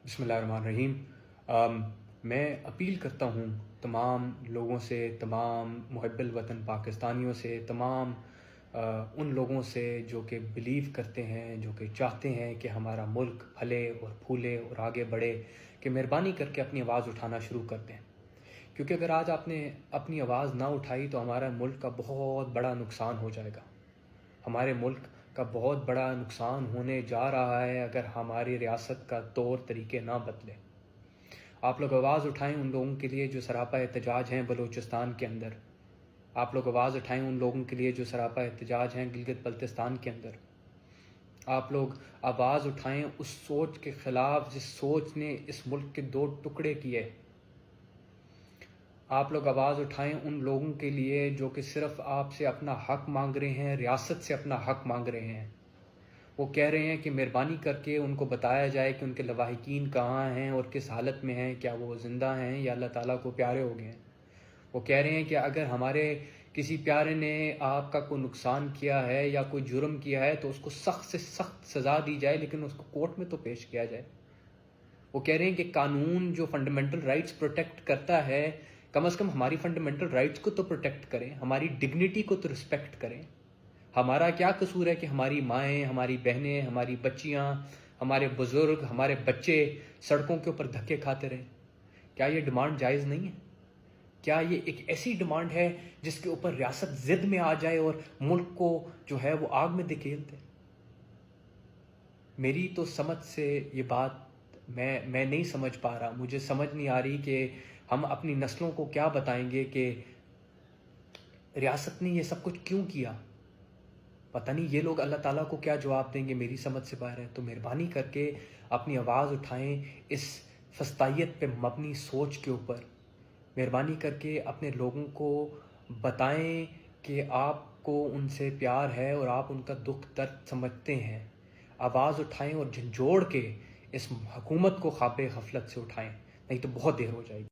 बिस्मिल्लाहिर्रहमानिर्रहीम। मैं अपील करता हूँ तमाम लोगों से, तमाम मुहिब्बुल वतन पाकिस्तानियों से, तमाम उन लोगों से जो कि बिलीव करते हैं, जो कि चाहते हैं कि हमारा मुल्क फले और फूले और आगे बढ़े, कि मेहरबानी करके अपनी आवाज़ उठाना शुरू कर दें। क्योंकि अगर आज आपने अपनी आवाज़ ना उठाई तो हमारा मुल्क का बहुत बड़ा नुकसान हो जाएगा। हमारे मुल्क का बहुत बड़ा नुकसान होने जा रहा है अगर हमारी रियासत का तौर तरीके ना बदले। आप लोग आवाज़ उठाएं उन लोगों के लिए जो सरापा एहतजाज हैं बलूचिस्तान के अंदर। आप लोग आवाज़ उठाएं उन लोगों के लिए जो सरापा एहतजाज हैं गिलगित बल्तिस्तान के अंदर। आप लोग आवाज़ उठाएं उस सोच के ख़िलाफ़ जिस सोच ने इस मुल्क के दो टुकड़े किए। आप लोग आवाज़ उठाएं उन लोगों के लिए जो कि सिर्फ़ आपसे अपना हक़ मांग रहे हैं, रियासत से अपना हक़ मांग रहे हैं। वो कह रहे हैं कि मेहरबानी करके उनको बताया जाए कि उनके लवाहिकीन कहाँ हैं और किस हालत में हैं, क्या वो ज़िंदा हैं या अल्लाह ताला को प्यारे हो गए हैं। वो कह रहे हैं कि अगर हमारे किसी प्यारे ने आपका कोई नुकसान किया है या कोई जुर्म किया है तो उसको सख्त से सख्त सज़ा दी जाए, लेकिन उसको कोर्ट में तो पेश किया जाए। वो कह रहे हैं कि कानून जो फंडामेंटल राइट्स प्रोटेक्ट करता है, कम से कम हमारी फंडामेंटल राइट्स को तो प्रोटेक्ट करें, हमारी डिग्निटी को तो रिस्पेक्ट करें। हमारा क्या कसूर है कि हमारी माएँ, हमारी बहनें, हमारी बच्चियाँ, हमारे बुज़ुर्ग, हमारे बच्चे सड़कों के ऊपर धक्के खाते रहें? क्या ये डिमांड जायज़ नहीं है? क्या ये एक ऐसी डिमांड है जिसके ऊपर रियासत ज़िद में आ जाए और मुल्क को जो है वो आग में धकेल दे? मेरी तो समझ से ये बात मैं नहीं समझ पा रहा। मुझे समझ नहीं आ रही कि हम अपनी नस्लों को क्या बताएंगे कि रियासत ने ये सब कुछ क्यों किया। पता नहीं ये लोग अल्लाह ताला को क्या जवाब देंगे, मेरी समझ से बाहर है। तो मेहरबानी करके अपनी आवाज़ उठाएं इस फस्तायत पे मबनी सोच के ऊपर। मेहरबानी करके अपने लोगों को बताएं कि आपको उनसे प्यार है और आप उनका दुख दर्द समझते हैं। आवाज़ उठाएं और झंझोड़ के इस हुकूमत को ख्वाब गफलत से उठाएं, नहीं तो बहुत देर हो जाएगी।